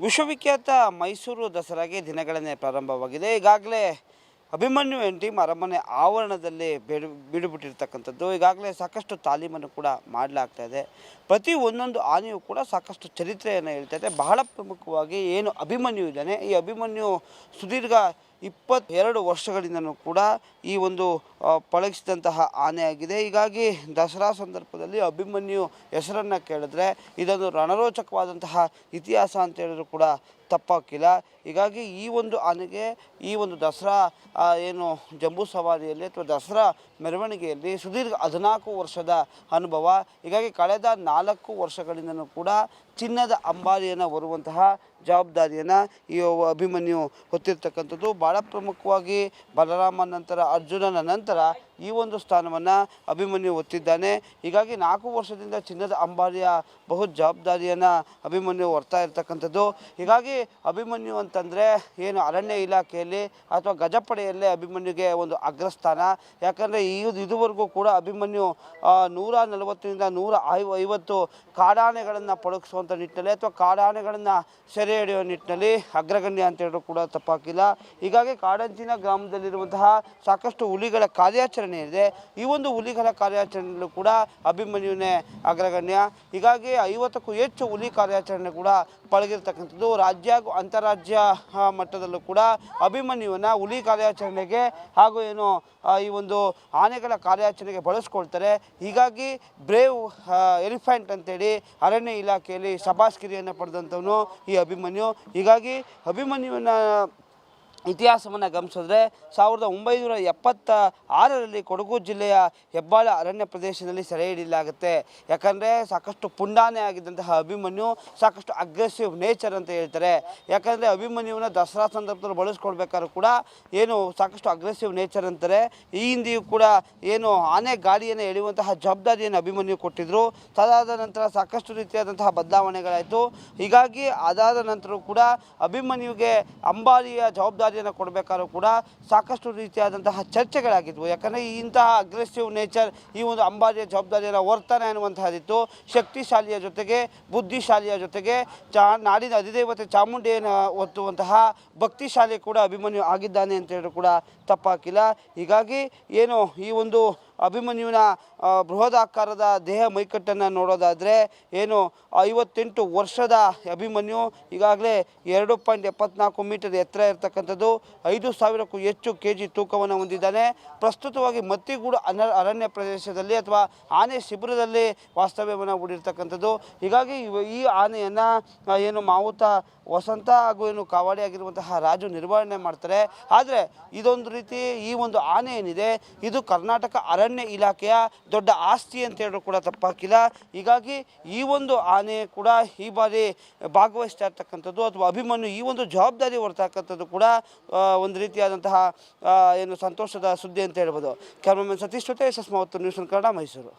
ವಿಶ್ವವಿಖ್ಯಾತ ಮೈಸೂರು ದಸರಾಗೆ ದಿನಗಣನೆ ಪ್ರಾರಂಭವಾಗಿದೆ. ಈಗಾಗಲೇ ಅಭಿಮನ್ಯು ಟೀಮ್ ಅರಮನೆ ಆವರಣದಲ್ಲಿ ಬಿಡುಬಿಟ್ಟಿರ್ತಕ್ಕಂಥದ್ದು. ಈಗಾಗಲೇ ಸಾಕಷ್ಟು ತಾಲೀಮನ್ನು ಕೂಡ ಮಾಡಲಾಗ್ತಾ ಇದೆ. ಪ್ರತಿ ಒಂದೊಂದು ಆನೆಯು ಕೂಡ ಸಾಕಷ್ಟು ಚರಿತ್ರೆಯನ್ನು ಹೇಳ್ತಾ ಇದೆ. ಬಹಳ ಪ್ರಮುಖವಾಗಿ ಏನು ಅಭಿಮನ್ಯು ಇದ್ದಾನೆ, ಈ ಅಭಿಮನ್ಯು ಸುದೀರ್ಘ 22 ವರ್ಷಗಳಿಂದಲೂ ಕೂಡ ಈ ಒಂದು ಪಳಗಿಸಿದಂತಹ ಆನೆಯಾಗಿದೆ. ಹೀಗಾಗಿ ದಸರಾ ಸಂದರ್ಭದಲ್ಲಿ ಅಭಿಮನ್ಯು ಹೆಸರನ್ನು ಕೇಳಿದ್ರೆ ಇದೊಂದು ರಣರೋಚಕವಾದಂತಹ ಇತಿಹಾಸ ಅಂತ ಹೇಳಿದ್ರು ಕೂಡ ತಪ್ಪಾಗಿಲ್ಲ. ಹೀಗಾಗಿ ಈ ಒಂದು ಆನೆಗೆ ಈ ಒಂದು ದಸರಾ ಏನು ಜಂಬೂ ಸವಾರಿಯಲ್ಲಿ ಅಥವಾ ದಸರಾ ಮೆರವಣಿಗೆಯಲ್ಲಿ ಸುದೀರ್ಘ 14 ವರ್ಷದ ಅನುಭವ. ಹೀಗಾಗಿ ಕಳೆದ 4 ವರ್ಷಗಳಿಂದಲೂ ಕೂಡ ಚಿನ್ನದ ಅಂಬಾರಿಯನ್ನು ಹೊರುವಂತಹ ಜವಾಬ್ದಾರಿಯನ್ನು ಈ ಅಭಿಮನ್ಯು ಹೊತ್ತಿರ್ತಕ್ಕಂಥದ್ದು. ಭಾಳ ಪ್ರಮುಖವಾಗಿ ಬಲರಾಮನ ನಂತರ ಅರ್ಜುನನ ನಂತರ ಈ ಒಂದು ಸ್ಥಾನವನ್ನು ಅಭಿಮನ್ಯು ಹೊತ್ತಿದ್ದಾನೆ. ಹೀಗಾಗಿ 4 ವರ್ಷದಿಂದ ಚಿನ್ನದ ಅಂಬಾರಿಯ ಬಹು ಜವಾಬ್ದಾರಿಯನ್ನು ಅಭಿಮನ್ಯು ಹೊರ್ತಾ ಇರ್ತಕ್ಕಂಥದ್ದು. ಹೀಗಾಗಿ ಅಭಿಮನ್ಯು ಅಂತಂದರೆ ಏನು ಅರಣ್ಯ ಇಲಾಖೆಯಲ್ಲಿ ಅಥವಾ ಗಜಪಡೆಯಲ್ಲೇ ಅಭಿಮನ್ಯುಗೆ ಒಂದು ಅಗ್ರಸ್ಥಾನ. ಯಾಕಂದರೆ ಇದುವರೆಗೂ ಕೂಡ ಅಭಿಮನ್ಯು 140ರಿಂದ 150 ಕಾಡಾನೆಗಳನ್ನು ಪಳಗಿಸುವಂಥ ನಿಟ್ಟಿನಲ್ಲಿ ಅಥವಾ ಕಾಡಾನೆಗಳನ್ನು ಸೆರೆ ಹಿಡಿಯುವ ನಿಟ್ಟಿನಲ್ಲಿ ಅಗ್ರಗಣ್ಯ ಅಂತ ಹೇಳಿದ್ರು ಕೂಡ ತಪ್ಪಾಗಿಲ್ಲ. ಹೀಗಾಗಿ ಕಾಡಂಚಿನ ಗ್ರಾಮದಲ್ಲಿರುವಂತಹ ಸಾಕಷ್ಟು ಹುಲಿಗಳ ಕಾರ್ಯಾಚರಣೆ ಇದೆ. ಈ ಒಂದು ಹುಲಿಗಳ ಕಾರ್ಯಾಚರಣೆಯಲ್ಲೂ ಕೂಡ ಅಭಿಮನ್ಯುನೇ ಅಗ್ರಗಣ್ಯ. ಹೀಗಾಗಿ 50ಕ್ಕೂ ಹೆಚ್ಚು ಹುಲಿ ಕಾರ್ಯಾಚರಣೆ ಕೂಡ ಪಳಗಿರ್ತಕ್ಕಂಥದ್ದು. ರಾಜ್ಯ ಹಾಗೂ ಅಂತಾರಾಜ್ಯ ಮಟ್ಟದಲ್ಲೂ ಕೂಡ ಅಭಿಮನ್ಯುವನ್ನು ಹುಲಿ ಕಾರ್ಯಾಚರಣೆಗೆ ಹಾಗೂ ಏನು ಈ ಒಂದು ಆನೆಗಳ ಕಾರ್ಯಾಚರಣೆಗೆ ಬಳಸ್ಕೊಳ್ತಾರೆ. ಹೀಗಾಗಿ ಬ್ರೇವ್ ಎಲಿಫೆಂಟ್ ಅಂತೇಳಿ ಅರಣ್ಯ ಇಲಾಖೆಯಲ್ಲಿ ಶಬಾಸ್ಗಿರಿಯನ್ನು ಪಡೆದಂಥವನು ಈ ಅಭಿಮನ್ಯು. ಹೀಗಾಗಿ ಅಭಿಮನ್ಯುವಿನ ಇತಿಹಾಸವನ್ನು ಗಮನಿಸಿದ್ರೆ 1976ರಲ್ಲಿ ಕೊಡಗು ಜಿಲ್ಲೆಯ ಹೆಬ್ಬಾಳ ಅರಣ್ಯ ಪ್ರದೇಶದಲ್ಲಿ ಸೆರೆ ಹಿಡಿಯಲಾಗುತ್ತೆ. ಯಾಕಂದರೆ ಸಾಕಷ್ಟು ಪುಂಡಾನೆ ಆಗಿದ್ದಂತಹ ಅಭಿಮನ್ಯು ಸಾಕಷ್ಟು ಅಗ್ರೆಸಿವ್ ನೇಚರ್ ಅಂತ ಹೇಳ್ತಾರೆ. ಯಾಕಂದರೆ ಅಭಿಮನ್ಯುವಿನ ದಸರಾ ಸಂದರ್ಭದಲ್ಲಿ ಬಳಸ್ಕೊಳ್ಬೇಕಾದ್ರೂ ಕೂಡ ಏನು ಸಾಕಷ್ಟು ಅಗ್ರೆಸಿವ್ ನೇಚರ್ ಅಂತಾರೆ. ಈ ಹಿಂದೆಯೂ ಕೂಡ ಏನು ಆನೆ ಗಾಡಿಯನ್ನು ಎಳೆಯುವಂತಹ ಜವಾಬ್ದಾರಿಯನ್ನು ಅಭಿಮನ್ಯು ಕೊಟ್ಟಿದ್ದರು. ಅದಾದ ನಂತರ ಸಾಕಷ್ಟು ರೀತಿಯಾದಂತಹ ಬದಲಾವಣೆಗಳಾಯಿತು. ಹೀಗಾಗಿ ಅದಾದ ನಂತರ ಕೂಡ ಅಭಿಮನ್ಯುಗೆ ಅಂಬಾರಿಯ ಜವಾಬ್ದಾರಿಯನ್ನು ಕೊಡಬೇಕಾದ್ರೂ ಕೂಡ ಸಾಕಷ್ಟು ರೀತಿಯಾದಂತಹ ಚರ್ಚೆಗಳಾಗಿದ್ವು. ಯಾಕಂದರೆ ಇಂತಹ ಅಗ್ರೆಸಿವ್ ನೇಚರ್ ಈ ಒಂದು ಅಂಬಾರಿಯ ಜವಾಬ್ದಾರಿಯನ್ನು ಹೊರ್ತಾನೆ ಅನ್ನುವಂತಹದಿತ್ತು. ಶಕ್ತಿಶಾಲಿಯ ಜೊತೆಗೆ ಬುದ್ಧಿಶಾಲಿಯ ಜೊತೆಗೆ ನಾಡಿನ ಅಧಿದೇವತೆ ಚಾಮುಂಡಿಯನ್ನು ಒತ್ತುವಂತಹ ಭಕ್ತಿಶಾಲಿ ಕೂಡ ಅಭಿಮನ್ಯು ಆಗಿದ್ದಾನೆ ಅಂತ ಹೇಳಿದ್ರು ಕೂಡ ತಪ್ಪಾಗಿಲ್ಲ. ಹೀಗಾಗಿ ಏನು ಈ ಒಂದು ಅಭಿಮನ್ಯುವಿನ ಬೃಹದಾಕಾರದ ದೇಹ ಮೈಕಟ್ಟನ್ನು ನೋಡೋದಾದರೆ ಏನು 58 ವರ್ಷದ ಅಭಿಮನ್ಯು ಈಗಾಗಲೇ 2.74 ಮೀಟರ್ ಎತ್ತರ ಇರತಕ್ಕಂಥದ್ದು, 5,000ಕ್ಕೂ ಹೆಚ್ಚು kg ತೂಕವನ್ನು ಹೊಂದಿದ್ದಾನೆ. ಪ್ರಸ್ತುತವಾಗಿ ಮತ್ತಿಗೂಡು ಅರಣ್ಯ ಪ್ರದೇಶದಲ್ಲಿ ಅಥವಾ ಆನೆ ಶಿಬಿರದಲ್ಲಿ ವಾಸ್ತವ್ಯವನ್ನು ಹೂಡಿರ್ತಕ್ಕಂಥದ್ದು. ಹೀಗಾಗಿ ಈ ಆನೆಯನ್ನು ಏನು ಮಾವುತ ವಸಂತ ಹಾಗೂ ಏನು ಕಾವಾಡಿಯಾಗಿರುವಂತಹ ರಾಜು ನಿರ್ವಹಣೆ ಮಾಡ್ತಾರೆ. ಆದರೆ ಇದೊಂದು ರೀತಿ ಈ ಒಂದು ಆನೆ ಏನಿದೆ ಇದು ಕರ್ನಾಟಕ ಅರಣ್ಯ ಇಲಾಖೆಯ ದೊಡ್ಡ ಆಸ್ತಿ ಅಂತ ಹೇಳಿದ್ರು ಕೂಡ ತಪ್ಪಾಗಿಲ್ಲ. ಹೀಗಾಗಿ ಈ ಒಂದು ಆನೆ ಕೂಡ ಈ ಬಾರಿ ಭಾಗವಹಿಸ್ತಾ ಇರ್ತಕ್ಕಂಥದ್ದು ಅಥವಾ ಅಭಿಮನ್ಯು ಈ ಒಂದು ಜವಾಬ್ದಾರಿ ಹೊರತಕ್ಕಂಥದ್ದು ಕೂಡ ಒಂದು ರೀತಿಯಾದಂತಹ ಏನು ಸಂತೋಷದ ಸುದ್ದಿ ಅಂತ ಹೇಳ್ಬೋದು. ಕ್ಯಾಮರಾಮನ್ ಸತೀಶ್ ಜೊತೆ ಯಶಸ್ ಮಾವತ್ತು, ನ್ಯೂಸ್ ಕನ್ನಡ, ಮೈಸೂರು.